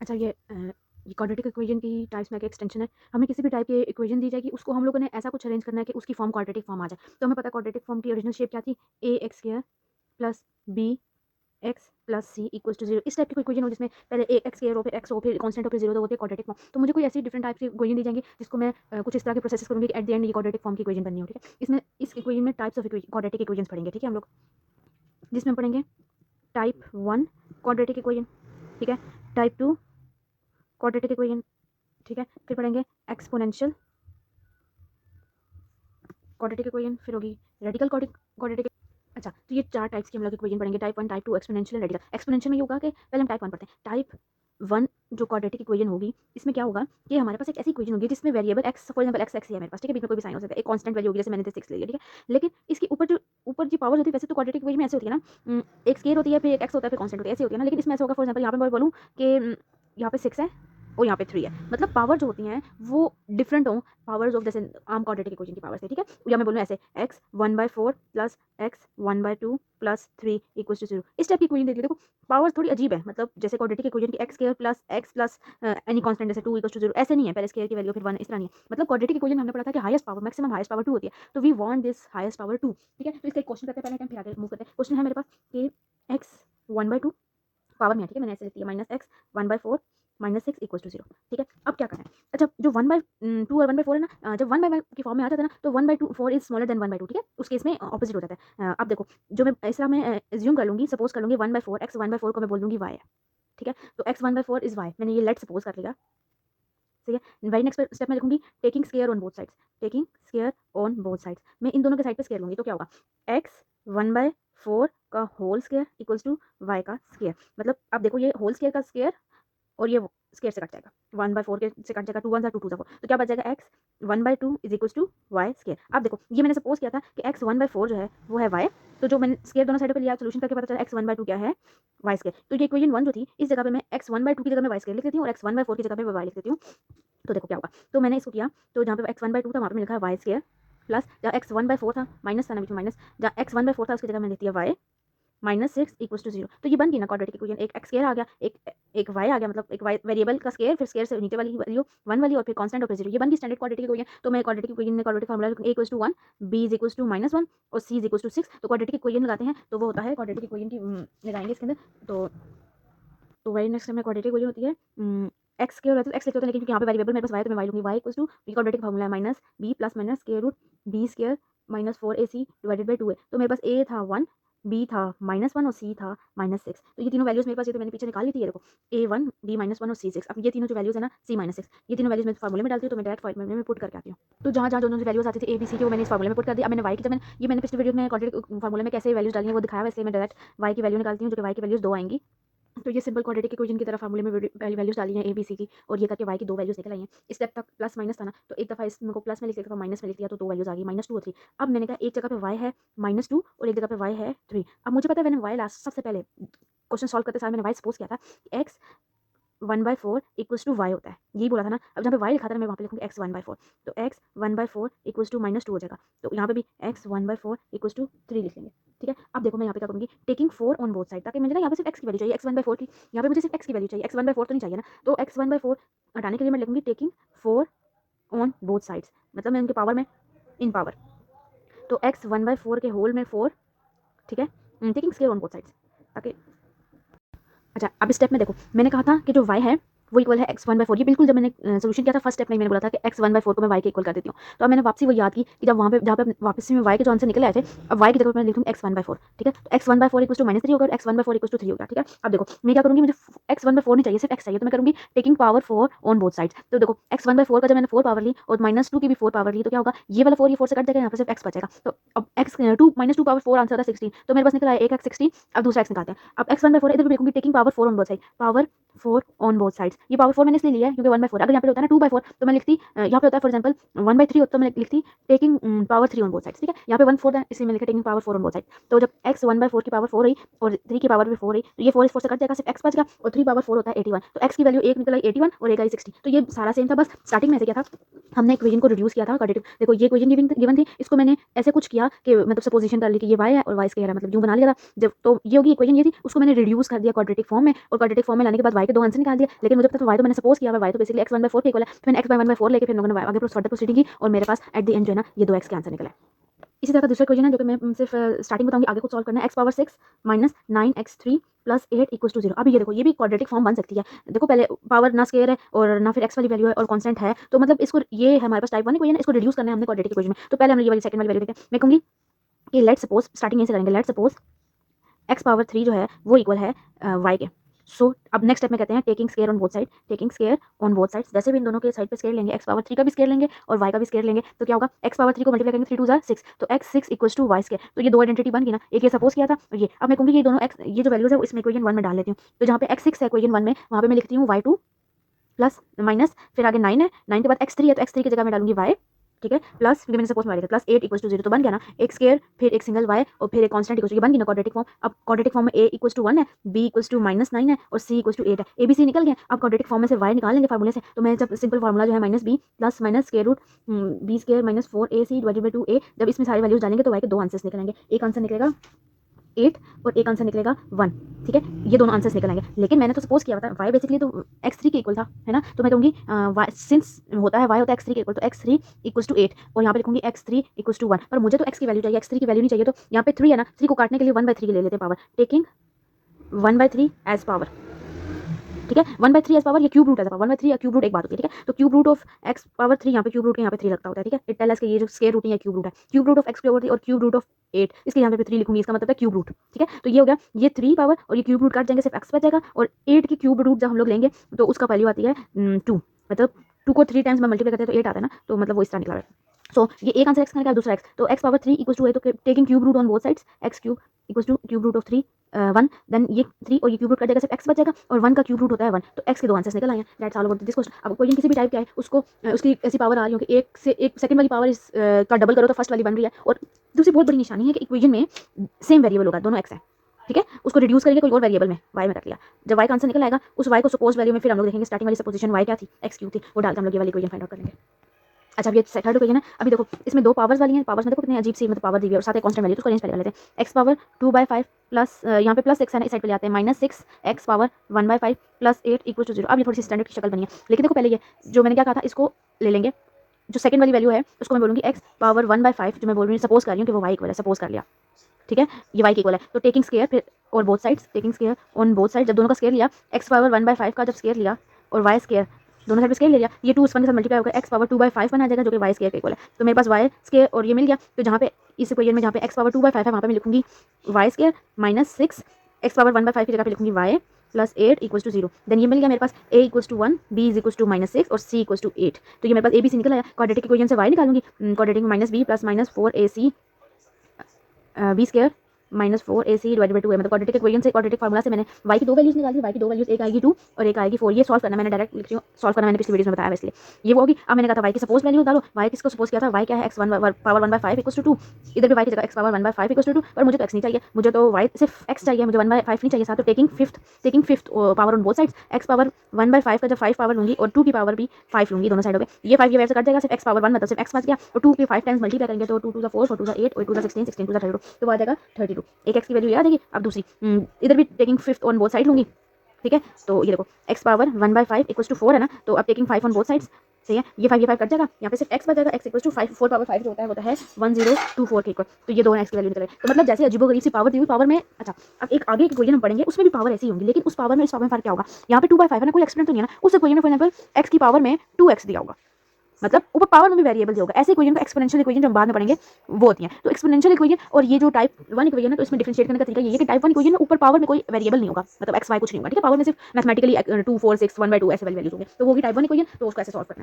अच्छा ये quadratic equation की टाइप्स में एक एक्सटेंशन है। हमें किसी भी टाइप की इक्वेशन दी जाएगी, उसको हम लोगों ने ऐसा कुछ अरेंज करना है कि उसकी फॉर्म क्वाड्रेटिक फॉर्म आ जाए। तो हमें पता है क्वाड्रेटिक फॉर्म की ओरिजिनल शेप क्या थी, a x square plus b x plus c equal to zero. इस टाइप की कोई इक्वेशन हो जिसमें पहले ए एक्स स्क्वायर हो, फिर एक्स हो, फिर कांस्टेंट हो, फिर जीरो, तो होती है क्वाड्रेटिक फॉर्म। तो मुझे कोई ऐसी डिफरेंट टाइप की इक्वेशन दी जाएंगी जिसको मैं कुछ इस तरह के प्रोसेस करूंगी कि एट द एंड ये क्वाड्रेटिक फॉर्म की इक्वेशन बननी हो। ठीक है, इसमें इस इक्वेशन में टाइप्स ऑफ क्वाड्रेटिक इक्वेशन पढ़ेंगे। ठीक है, हम लोग जिसमें पढ़ेंगे टाइप 1 क्वाड्रेटिक इक्वेशन, ठीक है, टाइप 2 क्वाड्रेटिक इक्वेशन, ठीक है, फिर पढ़ेंगे एक्सपोनेंशियल क्वाड्रेटिक इक्वेशन, फिर होगी रेडिकल क्वाड्रेटिक। अच्छा, तो ये चार टाइप्स की हम लोग इक्वेशन पढ़ेंगे, type 1, type 2, exponential, radical. Exponential में ये होगा कि पहले हम टाइप 1 पढ़ते हैं। टाइप 1 जो क्वाड्रेटिक इक्वेशन होगी, इसमें क्या होगा कि हमारे पास एक ऐसी इक्वेशन होगी जिसमें variable x, for example x x ही है मेरे पास, ठीक है, बीच में कोई भी साइन हो सकता है, एक कांस्टेंट वैल्यू होगी, जैसे मैंने 6 लिया, ठीक है, लेकिन इसके ऊपर जो पावर होती है, वैसे तो क्वाड्रेटिक इक्वेशन में ऐसे होती है ना, एक स्केयर होती है, फिर एक एक्स होता है, फिर कांस्टेंट होती है, ऐसे होती है ना, लेकिन इसमें ऐसा होगा, फॉर एग्जांपल यहाँ पे मैं बोलूँ कि यहाँ पे 6 है और यहाँ पे 3 है, मतलब पावर जो होती हैं वो डिफरेंट हो पावर्स ऑफ, जैसे आम क्वाड्रेटिक इक्वेशन की पावर से, ठीक है, या मैं बोलूँ ऐसे x 1/4 plus x 1/2 plus 3 equal to 0। इस टाइप की इक्वेशन देखिए, देखो पावर थोड़ी अजीब है, मतलब जैसे क्वाड्रेटिक इक्वेशन की x square plus x plus any constant जैसे 2 इक्वल टू 0 ऐसे नहीं है, पहले स्क्वायर की वैल्यू फिर 1, इस तरह नहीं है। मतलब क्वाड्रेटिक इक्वेशन हमने पढ़ा था कि highest power, maximum highest power 2 होती है, तो we want this highest power 2। ठीक है, तो इसका एक क्वेश्चन करते हैं, पहले हम फिर आगे मूव करते हैं। क्वेश्चन है मेरे पास कि एक्स 1/2 पावर में है, ठीक है, मैंने ऐसे लिख दिया, minus x 1/4 minus 6 equal to 0। ठीक है, अब क्या करना है, अच्छा जो 1/2 और 1/4 है ना, जब 1/1 की फॉर्म में आ जाता है ना, तो 1/2 4 इज स्मॉलर देन 1/2, ठीक है, उस केस में ऑपोजिट हो जाता है। अब देखो, जो मैं इस तरह मैं एज्यूम कर लूंगी, सपोज कर लूंगी 1/4 एक्स 1/4 को मैं बोल दूंगी वाई है, ठीक है, तो एक्स 1/4 इज वाई, मैंने ये लेट सपोज कर लिया, ठीक है। वेरी नेक्स्ट स्टेप में लिखूंगी taking square on both sides, taking square on both sides, मैं इन दोनों के साइड पे स्केयर लूंगी, तो क्या होगा, एक्स 1/4 का whole square equals to y का स्केयर। मतलब अब देखो, ये होल स्केयर का स्केयर और ये स्केयर से कट जाएगा, 1/4 के से कट जाएगा, 2 1 2 2 4, तो क्या बच जाएगा, x 1/2 is equal to y square. अब देखो, ये मैंने सपोज किया था कि एक्स 1/4 जो है वो है वाई, तो जो मैंने स्केयर दोनों साइड पे लिया, सोल्यूशन करके पता चला एक्स 1/2 क्या है, वाई स्केयर। तो ये इक्वेशन 1 जो थी, इस जगह पे मैं एक्स 1/2 की जगह में वाई स्केयर लिख देती हूँ और एक्स 1/4 की जगह पे वाई लिख देती हूँ। तो देखो क्या होगा, तो मैंने इसको किया, तो जहाँ पे एक्स 1/2 था वहाँ पे मैंने लिखा है वाई स्केयर, प्लस जहाँ एक्स 1/4 था, माइनस था ना बीच में माइनस, जहाँ एक्स 1/4 था उसकी जगह मैंने लिख दिया वाई माइनस 6 इक्वल्स टू 0। तो ये बन गई ना क्वाड्रेटिक इक्वेशन, एक एक्स स्केयर आ गया, एक वाई आ गया, मतलब एक वाई वेरिएबल का स्केयर, फिर स्केयर से नीचे वाली वैल्यू 1 वाली और फिर कांस्टेंट और फिर 0, ये बन गई स्टैंडर्ड क्वाड्रेटिक इक्वेशन। तो मैं क्वाड्रेटिक इक्वेशन में quadratic formula a equals to 1, b is equals to -1 और c इज इक्वल्स टू 6। तो क्वाड्रेटिक इक्वेशन लगाते हैं तो वो होता है क्वाड्रेटिक इक्वेशन की लगाएंगे इसके अंदर, तो वेरी नेक्स्ट में क्वाड्रेटिक इक्वेशन होती है एक्स स्क्वायर रहता है, एक्स लिखते होते हैं, लेकिन क्योंकि यहाँ पे वेरिएबल मेरे पास y है तो मैं y लूंगी, y इक्वल्स टू ये क्वाड्रेटिक फार्मूला है minus b plus minus square root b square minus 4ac divided by 2 है। तो मेरे पास a था 1, b था -1 और c था -6। तो ये तीनों वैल्यूज मेरे पास, ये तो मैंने पीछे निकाल ली थी, ये देखो a1 b -1 और c 6। अब ये तीनों जो वैल्यूज है ना c -6, ये तीनों वैल्यूज मैं फार्मूले में डालती हूँ, तो मैं डायरेक्ट फार्मूले में पुट करके आती हूँ। तो जहाँ जहाँ दोनों वैल्यूज आती थी a b c की, वो मैंने इस फार्मूले में पुट कर दी। अब मैंने y की, जब मैंने ये मैंने पिछले वीडियो में क्वाड्रेटिक फार्मूले में कैसे वैल्यूज डाली है वो दिखाया, वैसे मैं डायरेक्ट y की वैल्यू निकालती हूँ, जो कि y की वैल्यूज 2 आएंगी। तो ये सिंपल क्वाड्रेटिक इक्वेशन की तरह फार्मूले में वैल्यूज डाली हैं ए बी सी की, और ये करके वाई की 2 वैल्यूज निकल आई हैं। इस स्टेप तक प्लस माइनस था ना, तो एक दफ़ा इसमें को प्लस में लिख लिया, एक दफ़ा माइनस में लिख दिया, तो 2 वैल्यूज आ गई -2 और 3। अब मैंने कहा एक जगह पे वाई है -2 और एक जगह पे वाई है 3। अब मुझे पता है, मैंने वाई लास्ट सबसे पहले क्वेश्चन सॉल्व करते साथ मैंने वाई सपोज किया था कि एक्स 1/4 इक्वल्स टू वाई होता है, यही बोला था ना। अब जहाँ पे वाई लिखा था ना, मैं वहाँ पे लिखूंगी एक्स 1/4, तो एक्स 1/4 इक्वल्स टू -2 हो जाएगा, तो यहाँ पे भी एक्स 1/4 इक्वल्स टू 3 लिख लेंगे। ठीक है, अब देखो मैं यहाँ पे क्या करूँगी, टेकिंग 4 ऑन बोथ साइड, ताकि मुझे ना यहाँ पे सिर्फ एक्स की वैल्यू चाहिए, एक्स 1/4 की, यहाँ पे मुझे सिर्फ एक्स की वैल्यू चाहिए, एक्स 1/4 तो नहीं चाहिए ना, तो एक्स 1/4 हटाने के लिए मैं लिखूंगी टेकिंग 4 ऑन बोथ साइड्स, मतलब मैं उनके पावर में इन पावर, तो एक्स 1/4 के होल में 4, ठीक है, taking square on both sides, ताकि अच्छा अब इस स्टेप में देखो, मैंने कहा था कि जो y है वो इक्वल है x1/4, ये बिल्कुल जब मैंने सोल्यूशन किया था फर्स्ट स्टेप में मैंने बोला था कि x1/4 को मैं y के इक्वल कर देती हूँ। तो अब मैंने वापसी वो याद की कि जब वहाँ पे जहाँ पे वापस से मैं y के जो आंसर निकले आए थे, अब y की जगह मैं लिख दूँगी x1/4, ठीक है, तो x1/4 इक्वल टू -3 होगा और x1/4 इक्वल टू 3 होगा। ठीक है, अब देखो मैं क्या करूँगी, मुझे x1/4 नहीं चाहिए, सिर्फ x चाहिए, तो मैं करूँगी taking power 4 on both sides. तो देखो x1/4 का जब मैंने 4 पावर ली और -2 की भी 4 पावर ली, तो क्या होगा, ये वाला 4 ये 4 से कट जाएगा, यहाँ पे सिर्फ x बचेगा। तो अब x 2 -2 पावर 4 आंसर था 16, तो मेरे पास निकला है एक x 16। अब दूसरा x निकालते हैं, अब x1/4 इधर भी लिखूंगी taking power 4 on both side, power 4 on both sides. ये पावर 4 मैंने इसलिए लिया है क्योंकि 1/4, अगर यहाँ पे होता है ना 2/4 तो मैं लिखती यहाँ पे होता है फॉर एग्जांपल 1/3 होता तो मैं लिखती taking power 3 on both sides. ठीक है, यहाँ पे 1/4 है इसलिए मैं लिखा taking power 4 on both side. तो जब x 1/4 की पावर 4 रही और 3 की पावर भी 4 रही, तो ये 4 इस 4 से कट जाएगा, सिर्फ x बच गया, और 3 पावर 4 होता है 81, तो x की वैल्यू एक निकल आई 81 और एक आई 60। तो ये सारा सेम था, बस स्टार्टिंग में ऐसे किया था, हमने इक्वेशन को रिड्यूस किया था क्वाड्रेटिक। देखो ये इक्वेशन गिवन थी, इसको मैंने ऐसे कुछ किया कि मतलब सपोजिशन कर ली कि ये y है और y स्क्वायर है, मतलब यूं बना लिया था जब, तो ये होगी इक्वेशन ये थी, उसको मैंने रिड्यूस कर दिया क्वाड्रेटिक फॉर्म में, और क्वाड्रेटिक फॉर्म में लाने के बाद y के 2 आंसर निकाल दिया। लेकिन मुझे लगता है तो y तो मैंने सपोज किया है y तो बेसिकली x 1/4 के इक्वल है, फिर मैंने x by 1/4 लेके फिर हम लोगों ने आगे फर्दर प्रोसीडिंग की और मेरे पास एट द एंड जो है ना ये 2x के आंसर निकला है। इसी तरह का दूसरा क्वेश्चन है जो कि मैं सिर्फ स्टार्टिंग बताऊंगी, आगे को सॉल्व करना है। x power 6 minus 9x3 plus 8 equal to 0। अभी ये देखो ये भी क्वाड्रेटिक फॉर्म बन सकती है। देखो पहले पावर ना स्केयर है और ना फिर x वाली वैल्यू है और कांस्टेंट है, तो मतलब इसको ये है हमारे पास टाइप 1 इक्वेशन है, इसको रिड्यूस करना है हमने क्वाड्रेटिक इक्वेशन में। तो पहले हम ये वाली सेकंड वाली वैल्यू देखते हैं। मैं कहूंगी कि लेट्स सपोज स्टार्टिंग से करेंगे, लेट्स सपोज x पावर 3 जो है वो इक्वल है y के। सो अब नेक्स्ट स्टेप में कहते हैं taking square on both side, taking square on both sides. जैसे भी इन दोनों के साइड पे स्केयर लेंगे, x पावर 3 का भी स्केयर लेंगे और y का भी स्केयर लेंगे, तो क्या होगा x पावर 3 को मल्टीप्लाई करेंगे 3 2 जार 6, तो x 6 equals to y square. तो ये दो आइडेंटिटी बन गई ना, एक ये सपोज किया था और ये। अब मैं कहूंगी ये दोनों x ये जो वैल्यूज है वो इसमें इक्वेशन 1 में डाल लेती हूँ। तो जहाँ पे x 6 है इक्वेशन 1 में, वहाँ पे मैं लिखती हूँ y2 प्लस माइनस फिर आगे 9 है, 9 के बाद x3 है तो x3 की जगह मैं डालूंगी y, ठीक है, प्लस क्योंकि मैंने सपोज में लिखा प्लस 8 इक्वल्स टू 0। तो बन गया ना एक स्केयर फिर एक सिंगल y और फिर एक कांस्टेंट इक्वल्स टू, ये बन गई ना क्वाड्रेटिक फॉर्म। अब क्वाड्रेटिक फॉर्म में a इक्वल्स टू 1 है, b इक्वल्स टू -9 है और c इक्वल्स टू 8 है। a b c निकल गया। अब क्वाड्रेटिक फॉर्म में से y निकाल लेंगे फार्मूले से। तो मैं जब सिंपल फार्मूला जो है minus b plus minus square root b square minus 4ac divided by 2a, जब इसमें सारी वैल्यूज डालेंगे तो y के दो आंसर्स निकलेंगे। एक आंसर निकलेगा 8 और एक आंसर निकलेगा 1, ठीक है, ये दोनों आंसर्स निकल आएंगे। लेकिन मैंने तो सपोज किया था y बेसिकली तो x3 के इक्वल था, है ना, तो मैं कहूँगी सिंस होता है y होता है x3 के इक्वल, तो x3 इक्वल्स टू 8 और यहाँ पे लिखूंगी x3 इक्वल्स टू 1। पर मुझे तो x की वैल्यू चाहिए, x3 की वैल्यू नहीं चाहिए। तो यहाँ पे 3 है ना, 3 को काटने के लिए 1/3 ले लेते हैं पावर, टेकिंग 1/3 एज पावर, ठीक है, 1/3 एज पावर, ये क्यूब रूट एज पावर, 1/3 या क्यूब रूट एक बात होती है, ठीक है। तो cube root of x power 3, यहाँ पे क्यूब रूट के यहाँ पे 3 लगता होता है, ठीक है। इट टेल अस कि ये जो स्क्वायर रूट है क्यूब रूट है, cube root of x power 3 और क्यूब रूट ऑफ 8, इसके यहाँ पे 3 लिखूंगी, इसका मतलब है क्यूब रूट, ठीक है। तो ये हो गया, ये 3 पावर और ये क्यूब रूट काट जाएंगे, सिर्फ x बचेगा और 8 की क्यूब रूट जब हम लोग लेंगे तो उसका वैल्यू आती है 2, मतलब 2 को 3 टाइम्स में मल्टीप्लाई करते हैं तो 8 आता है ना, तो मतलब वो इस तरह निकला है। सो ये एक आंसर x का निकला, दूसरा x, तो x पावर 3 इक्वल्स टू है तो taking cube root on both sides, x cube equals to cube root of 3 1, then ये 3 और ये क्यूब रूट कर जाएगा, सिर्फ x बचेगा और 1 का क्यूब रूट होता है 1, तो x के दो आंसर्स निकल आए हैं। That's all about this question. अब क्वेश्चन किसी भी टाइप का है उसको उसकी ऐसी पावर आ रही हो कि एक से एक सेकंड वाली पावर इस का डबल करो तो फर्स्ट वाली बन रही है। और दूसरी बहुत बड़ी निशानी है कि इक्वेशन में सेम वेरिएबल होगा, दोनों x है, ठीक है, उसको रिड्यूस करेंगे कोई और वेरिएबल में, y में रख लिया। जब y का आंसर निकल आएगा उस y को सपोज वैल्यू में फिर हम लोग देखेंगे स्टार्टिंग वाली सपोजिशन y क्या थी, x क्यूब थी, वो डालकर हम लोग ये वाली इक्वेशन फाइंड आउट कर लेंगे। अच्छा, अब ये थर्ड इक्वेशन है। अभी देखो इसमें दो पावर्स वाली हैं, पावर्स में देखो कितनी अजीब सी मतलब पावर दी हुई है और साथ एक कांस्टेंट वैल्यू, तो उसको अरेंज पहले कर लेते हैं। x पावर 2/5 प्लस यहाँ पे प्लस 6 है ना, इस साइड पे ले आते हैं, -6 x power 1/5 plus 8 equal to 0। अब ये थोड़ी सी स्टैंडर्ड की शक्ल बनी है, लेकिन देखो पहले ये जो मैंने क्या कहा था इसको ले लेंगे, जो सेकंड वाली वैल्यू है उसको मैं बोलूँगी x पावर 1/5, जो मैं बोल रही हूँ सपोज कर रही हूँ कि वो y इक्वल है, सपोज कर लिया, ठीक है, ये y के इक्वल है। तो टेकिंग स्केयर फिर और both sides, taking square on both side, जब दोनों का स्केयर लिया, x पावर 1/5 का जब स्केयर लिया और y स्केयर दोनों साइड पे स्केयर ले लिया, ये 2 उस 1 के साथ मल्टीप्लाई होकर x पावर 2/5 बना जाएगा जो कि y स्केयर के इक्वल है। तो मेरे पास y स्केयर और ये मिल गया। तो जहाँ पे इस इक्वेशन में जहाँ पे x पावर 2/5 है वहाँ पे मैं लिखूंगी y square minus 6 x power 1/5 की जगह पे लिखूंगी y plus 8 equals to 0। Then ये मिल गया मेरे पास a equals to 1, b is equals to -6 और c इक्वल्स टू 8। तो ये मेरे पास a b c निकल आया। क्वाड्रेटिक इक्वेशन से y निकालूंगी, क्वाड्रेटिक में -b plus -4ac b square -4ac divided bye 2 है, मतलब क्वाड्रेटिक इक्वेशन से क्वाड्रेटिक फार्मूला से मैंने y की दो वैल्यूज निकाली, y की दो वैल्यूज एक आएगी 2 और एक आएगी 4। ये सॉल्व करना मैंने डायरेक्ट लिख रही हूँ, सॉल्व करना मैंने पिछली वीडियो में बताया, इसलिए ये वो होगी। अब मैंने कहा था y की सपोज वैल्यू डालो, y किसको सपोज किया था, y क्या है x पावर 1/5 इक्वल्स टू 2, इधर भी y की जगह x पावर 1/5 इक्वल्स टू 2, पर मुझे तो x नहीं चाहिए, मुझे तो y सिर्फ x चाहिए, मुझे 1/5 नहीं चाहिए साथ। तो taking fifth power on both sides, x power 1/5 का जब 5 पावर लूंगी और 2 की पावर भी 5 लूंगी दोनों साइडों पे, ये 5 ये वैसे कट जाएगा, सिर्फ x पावर 1 मतलब सिर्फ x बच गया और 2 पे 5 टाइम्स मल्टीप्लाई करेंगे तो 2 2 4 4 2 8 8 2 16 16 2 32, तो आ जाएगा 32। एक x की वैल्यू याद है। अब दूसरी इधर भी taking fifth on both side लूंगी, ठीक है, तो ये देखो x पावर 1/5 इक्वल्स टू 4 है ना, तो अब टेकिंग 5 ऑन बोथ साइड्स, सही है, ये 5 कट जाएगा, यहाँ पे सिर्फ x बच जाएगा, x इक्वल्स टू 5, 4 पावर 5 जो होता है वो है 1024 के इक्वल। तो ये दोनों x की वैल्यू निकल गई। तो मतलब जैसे अजीबोगरीब सी पावर दी हुई, पावर में अच्छा अब एक आगे एक इक्वेशन हम पढ़ेंगे उसमें भी पावर ऐसी होंगी, लेकिन उस पावर में इस पावर में फर्क क्या होगा, यहाँ पे 2/5 है ना, कोई एक्सपेरिमेंट तो नहीं है ना, उस इक्वेशन में फॉर एग्जांपल x की पावर में 2x दिया होगा, मतलब ऊपर पावर में भी वेरिएबल होगा। ऐसे इक्वेशन को एक्सपोनेंशियल इक्वेशन जो हम बाद में पढ़ेंगे वो होती हैं। तो एक्सपोनेंशियल इक्वेशन और ये जो टाइप 1 इक्वेशन है, तो इसमें डिफरेंशिएट करने का तरीका ये है कि टाइप 1 इक्वेशन में ऊपर पावर में कोई वेरिएबल नहीं होगा, मतलब x y कुछ नहीं होगा, ठीक है, पावर में सिर्फ मैथमेटिकली 2 4 6 1/2 ऐसे वैल्यूज होंगे, तो वो भी टाइप 1 इक्वेशन, तो उसको ऐसे सॉल्व करना है।